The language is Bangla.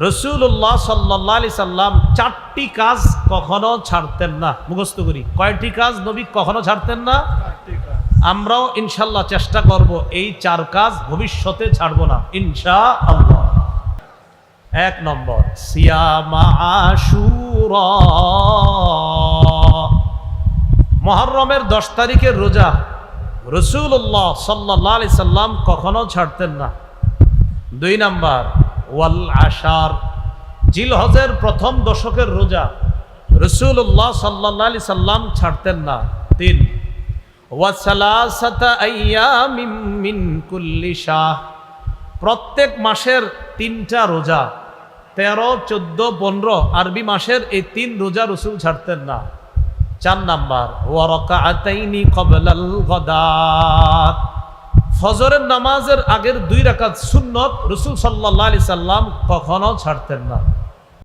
রাসূলুল্লাহ সাল্লাল্লাহু আলাইহি সাল্লাম 4টি কাজ কখনো ছাড়তেন না। মুখস্থ করি, কয়টি কাজ নবী কখনো ছাড়তেন না? আমরাও ইনশাআল্লাহ চেষ্টা করব এই 4 কাজ ভবিষ্যতে ছাড়বো না ইনশাআল্লাহ। 1 নম্বর, সিয়ামা আশুরা। মুহররমের 10 তারিখের রোজা রাসূলুল্লাহ সাল্লাল্লাহু আলাইহি সাল্লাম কখনো ছাড়তেন না। 2 নাম্বার, ওয়াল আশার, জিলহজের প্রথম দশকের রোজা রাসূলুল্লাহ সাল্লাল্লাহু আলাইহি সাল্লাম ছাড়তেন না। 3, ওয়া সালাসাতা আইয়ামিন মিন কুল্লি শাহ, প্রত্যেক মাসের 3টা রোজা, 13, 14, 15 আরবি মাসের এই 3 রোজা রাসূল ছাড়তেন না। 4 নাম্বার, ওয়া রাকাআতাইনি ক্বাবলাল গাদাত, ফজরের নামাজের আগের 2 রাকাত সুন্নত রাসূল সাল্লাল্লাহু আলাইহি সাল্লাম কখনো ছাড়তেন না।